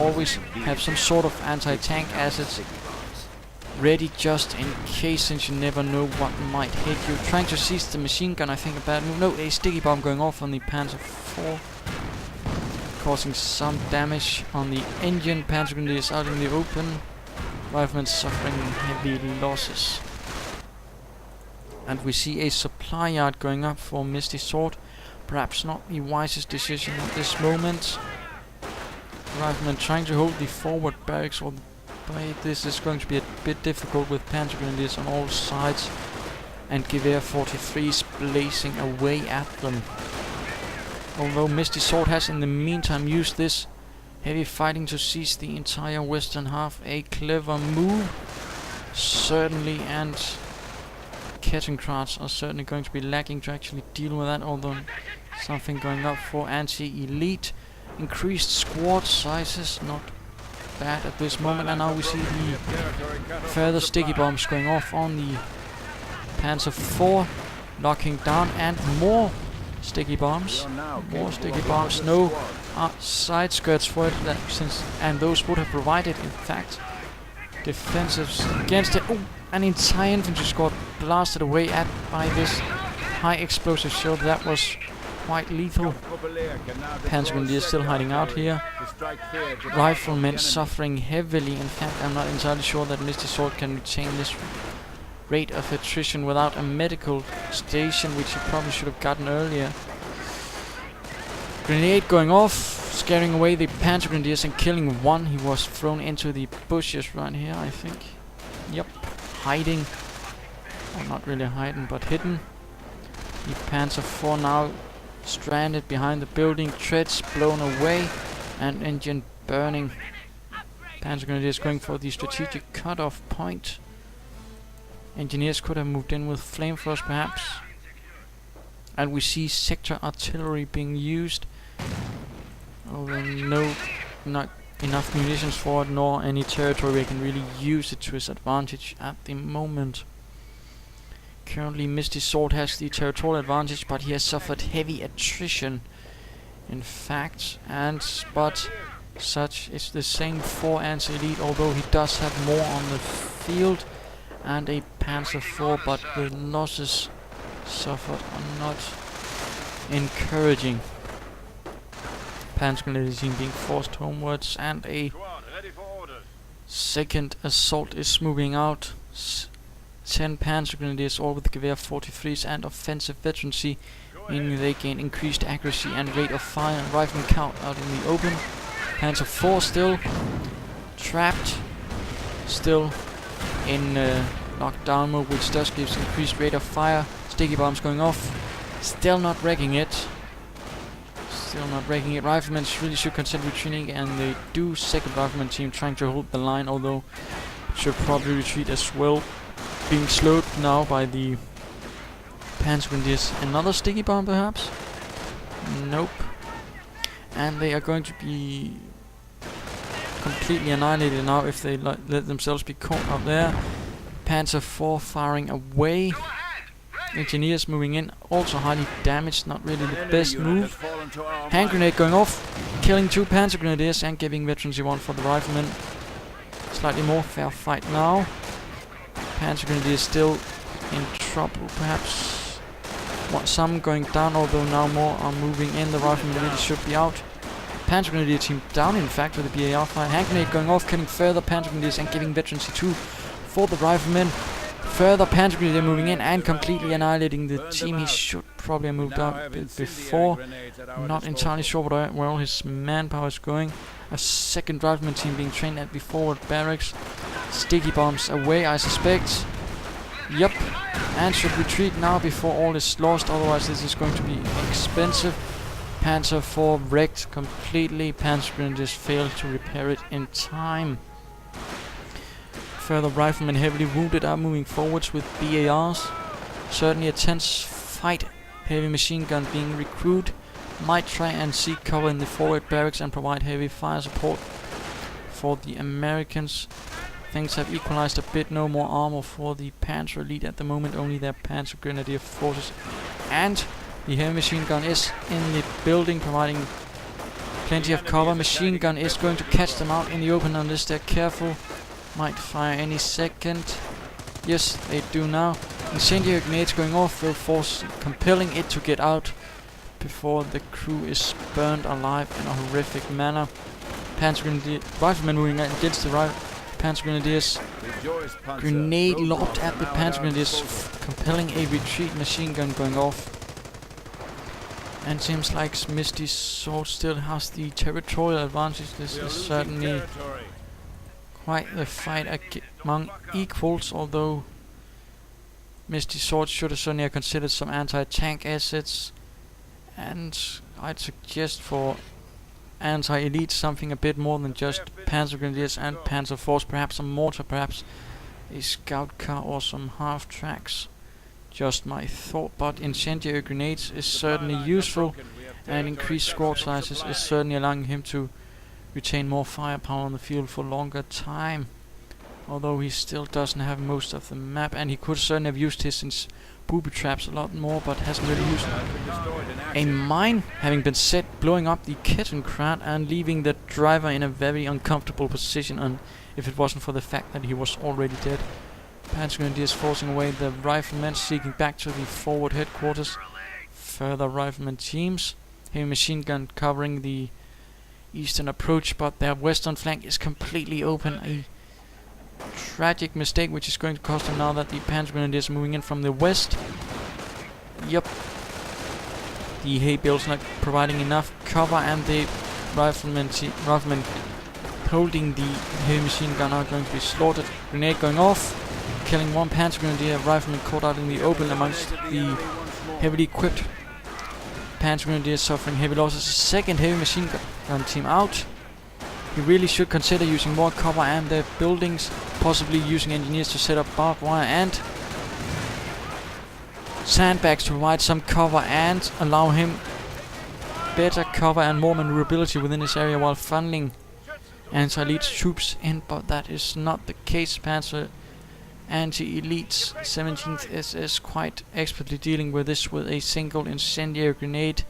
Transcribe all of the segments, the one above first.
always have some sort of anti-tank assets ready just in case, since you never know what might hit you. Trying to seize the machine gun, I think a bad move. No, a sticky bomb going off on the Panzer 4, causing some damage on the engine. Panzergrenadiers out in the open. Riflemen suffering heavy losses. And we see a supply yard going up for Mistysword. Perhaps not the wisest decision at this moment. Riflemen trying to hold the forward barracks, but this is going to be a bit difficult with Panzergrenadiers on all sides and Gewehr 43s blazing away at them. Although Mistysword has in the meantime used this heavy fighting to seize the entire western half. A clever move, certainly, and Kettenkrats are certainly going to be lacking to actually deal with that, although something going up for Anti-Elite. Increased squad sizes, not bad at this moment, and now we see the further sticky bombs going off on the Panzer 4, locking down, and more sticky bombs. No side skirts for it, and those would have provided, in fact, defensives against it. Oh, an entire infantry squad blasted away by this high explosive shield. That was quite lethal. Panzergrenadiers still hiding out here. Riflemen suffering heavily. In fact, I'm not entirely sure that Mistysword can retain this rate of attrition without a medical station, which he probably should have gotten earlier. Grenade going off, scaring away the Panzergrenadiers and killing one. He was thrown into the bushes right here, I think. Yep, hiding. Well, not really hiding, but hidden. The Panzer 4 now stranded behind the building, treads blown away, and engine burning. Panzergrenadiers going for the strategic cutoff point. Engineers could have moved in with flamethrowers perhaps. And we see sector artillery being used. Although not enough munitions for it, nor any territory where he can really use it to his advantage at the moment. Currently Mistysword has the territorial advantage, but he has suffered heavy attrition, in fact, but such is the same for Anti-Elite, although he does have more on the field and a Panzer 4, but the losses suffered are not encouraging. Panzergrenadier team being forced homewards, and a second assault is moving out. 10 Panzergrenadiers, all with Gewehr 43s and offensive veterancy, meaning they gain increased accuracy and rate of fire, and riflemen count out in the open. Panzer 4 still trapped, still in lockdown mode, which does give increased rate of fire. Sticky bombs going off, still not wrecking it. Riflemen really should consider retreating, and they do. Second rifleman team trying to hold the line, although it should probably retreat as well. Being slowed now by the Panzergrenadiers. Another sticky bomb perhaps? Nope. And they are going to be completely annihilated now if they let themselves be caught up there. Panzer 4 firing away. Engineers moving in, also highly damaged, not really the best move. Hand grenade going off, killing 2 Panzergrenadiers and giving veterancy 1 for the riflemen. Slightly more fair fight now. Panzergrenadiers still in trouble, perhaps. Some going down, although now more are moving in. The riflemen really should be out. Panzergrenadier team down, in fact, with the BAR fire. Hand grenade going off, killing further Panzergrenadiers and giving veterancy 2 for the riflemen. Further Panzergrenadier moving in and completely annihilating the team. He should probably have moved out a bit before. Not entirely sure where all his manpower is going. A second rifleman team being trained at the forward barracks. Sticky bombs away, I suspect. Yep. And should retreat now before all is lost, otherwise this is going to be expensive. Panzer 4 wrecked completely. Panzergrenadiers failed to repair it in time. Further riflemen heavily wounded are moving forwards with BARs. Certainly a tense fight. Heavy machine gun being recruited. Might try and seek cover in the forward barracks and provide heavy fire support for the Americans. Things have equalized a bit. No more armor for the Panzer Elite at the moment. Only their Panzer Grenadier forces. And the heavy machine gun is in the building, providing plenty of cover. Machine gun is going to catch them out in the open unless they're careful. Might fire any second. Yes, they do now. Incendiary grenades going off will force, compelling it to get out before the crew is burned alive in a horrific manner. Riflemen moving against the Panzergrenadiers. Grenade lobbed at the Panzergrenadiers, compelling a retreat. Machine gun going off. And seems like Mistysword still has the territorial advantage. This is certainly quite the fight among equals, although Mistysword should have certainly considered some anti-tank assets. And I'd suggest for AntiElite something a bit more than just Panzergrenadiers and Panzer Force, perhaps a mortar, perhaps a scout car or some half-tracks. Just my thought, but incendiary grenades is certainly useful, and increased squad sizes is certainly allowing him to retain more firepower on the field for longer time. Although he still doesn't have most of the map, and he could certainly have used his booby traps a lot more, but hasn't really used a mine having been set, blowing up the Kettenkrat and leaving the driver in a very uncomfortable position, and if it wasn't for the fact that he was already dead. Panzergrenadiers forcing away the riflemen, seeking back to the forward headquarters. Further rifleman teams. Heavy machine gun covering the eastern approach, but their western flank is completely open. A tragic mistake which is going to cost them now that the Panzergrenadiers are moving in from the west. Yup. The hay bales not providing enough cover, and the riflemen holding the heavy machine gun are going to be slaughtered. Grenade going off, killing one Panzergrenadier. Rifleman caught out in the open amongst the heavily equipped Panzergrenadiers, suffering heavy losses. Second heavy machine gun team out. He really should consider using more cover and the buildings, possibly using engineers to set up barbed wire and sandbags to provide some cover and allow him better cover and more maneuverability within this area while funneling AntiElite's troops in, but that is not the case. AntiElite's 17th SS quite expertly dealing with this with a single incendiary grenade,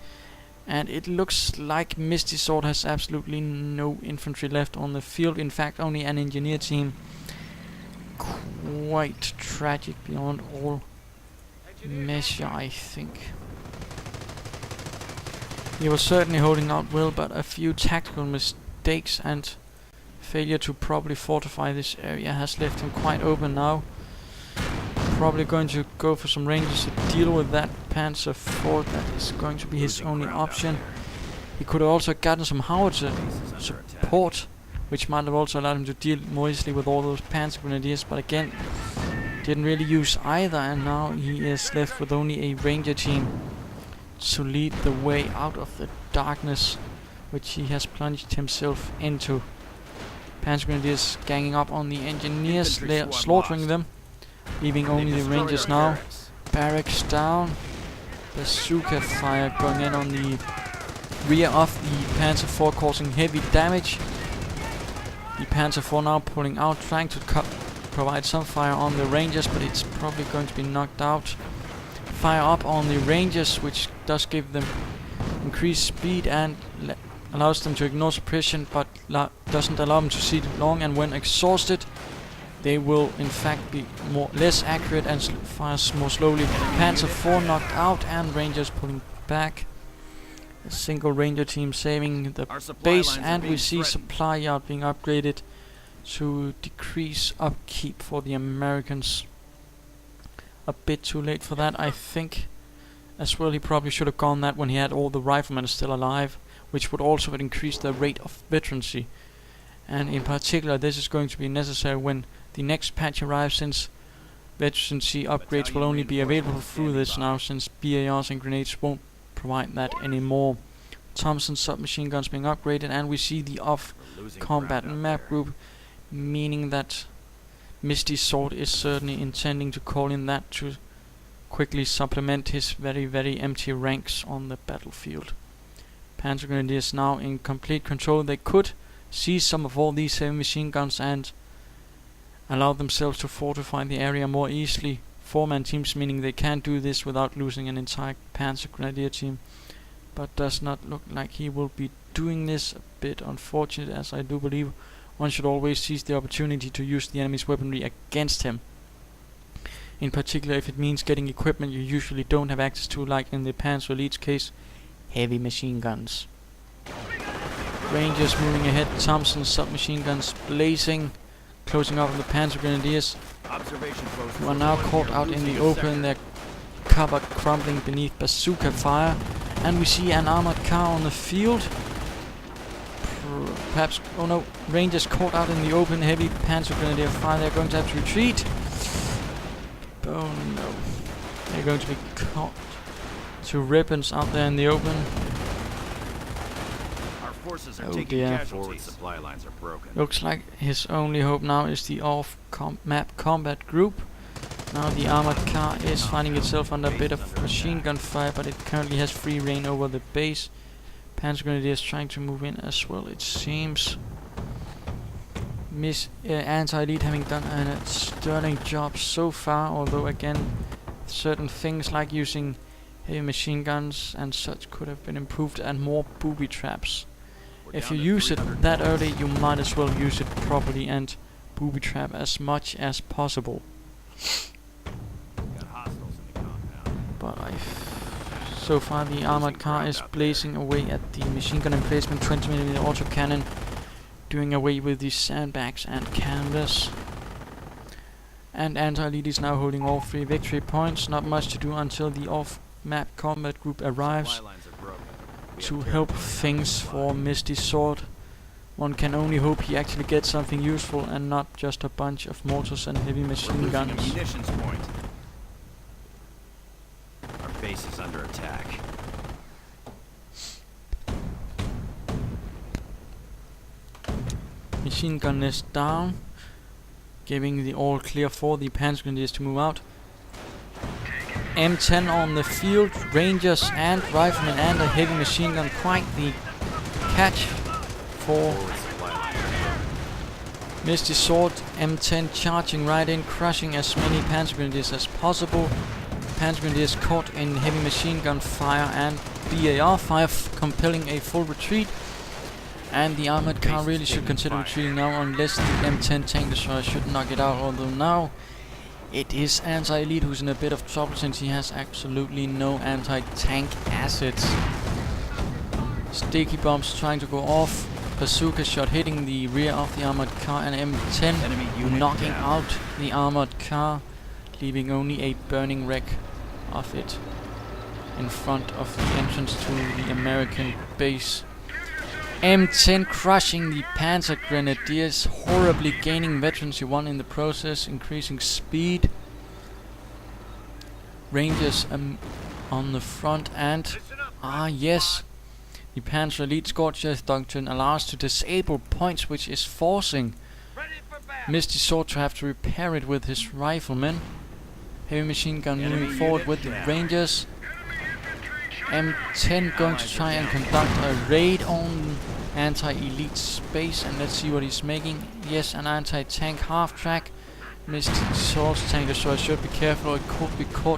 and it looks like Mistysword has absolutely no infantry left on the field. In fact, only an engineer team. Quite tragic beyond all measure, I think. He was certainly holding out well, but a few tactical mistakes and failure to properly fortify this area has left him quite open now. Probably going to go for some rangers to deal with that Panzer Fort. That is going to be his only option. He could have also gotten some howitzer support, which might have also allowed him to deal more easily with all those Panzergrenadiers, but again, didn't really use either, and now he is left with only a ranger team to lead the way out of the darkness which he has plunged himself into. Panzergrenadiers ganging up on the engineers, slaughtering them, leaving only the rangers now. Barracks down. Bazooka fire going in on the rear of the Panzer IV, causing heavy damage. The Panzer IV now pulling out, trying to provide some fire on the rangers, but it's probably going to be knocked out. Fire up on the rangers, which does give them increased speed and allows them to ignore suppression, but doesn't allow them to see long, and when exhausted they will in fact be less accurate and fire more slowly. Panzer IV knocked out and rangers pulling back. A single ranger team saving the base, and we see supply yard being upgraded to decrease upkeep for the Americans. A bit too late for that, I think. As well, he probably should have gone that when he had all the riflemen still alive, which would also have increased the rate of veterancy. And in particular, this is going to be necessary when the next patch arrives, since veterancy upgrades will only be available through this now, since BARs and grenades won't provide that anymore. Thompson submachine guns being upgraded, and we see the off-combat map group, meaning that Mistysword is certainly intending to call in that to quickly supplement his very, very empty ranks on the battlefield. Panzergrenadiers now in complete control. They could seize some of all these heavy machine guns and allow themselves to fortify the area more easily. Four-man teams, meaning they can't do this without losing an entire Panzergrenadier team, but does not look like he will be doing this. A bit unfortunate, as I do believe one should always seize the opportunity to use the enemy's weaponry against him. In particular if it means getting equipment you usually don't have access to, like in the Panzer Elite's case, heavy machine guns. Rangers moving ahead, Thompson's submachine guns blazing, closing up on the Panzergrenadiers, who are now caught out in the open, their cover crumbling beneath bazooka fire, and we see an armored car on the field. Perhaps, oh no, Rangers caught out in the open, heavy Panzergrenadier fire, they're going to have to retreat. Oh no, they're going to be caught to ribbons out there in the open. Forces are oh taking dear. Forward supply lines are broken. Looks like his only hope now is the off-map combat group. Now the armored car is finding itself under a bit of machine gun fire, but it currently has free reign over the base. Panzergrenadiers trying to move in as well, it seems. AntiElite having done a sterling job so far, although again certain things like using heavy machine guns and such could have been improved, and more booby traps. If you use it that early, you might as well use it properly and booby trap as much as possible. But so far the armored car is blazing away at the machine gun emplacement, 20mm autocannon, doing away with the sandbags and canvas. And AntiElite is now holding all 3 victory points. Not much to do until the off-map combat group arrives to help things for Mistysword. One can only hope he actually gets something useful and not just a bunch of mortars and heavy machine guns. Point. Our base is under attack. Machine gun nest down, giving the all clear for the Panzergrenadiers to move out. M10 on the field, Rangers and Riflemen and a heavy machine gun, quite the catch for Mistysword. M10 charging right in, crushing as many Panzergrenadiers as possible. Panzergrenadiers caught in heavy machine gun fire and BAR fire, compelling a full retreat. And the armored car really should consider retreating now, unless the M10 tank destroyer should knock it out, although now it is AntiElite who's in a bit of trouble since he has absolutely no anti-tank assets. Sticky bombs trying to go off, bazooka shot hitting the rear of the armored car, and M10 knocking out the armored car, leaving only a burning wreck of it in front of the entrance to the American base. M10 crushing the Panzergrenadiers, horribly gaining veterancy 1 in the process, increasing speed. Rangers on the front, and yes, the Panzer Elite Scorcher's doctrine allows to disable points, which is forcing Mistysword to have to repair it with his riflemen. Heavy machine gun moving forward with the Rangers. M10 going to try and conduct a raid on AntiElite's base, and let's see what he's making. Yes, an anti-tank half-track. Mistysword's tank destroyer should be careful, it could be caught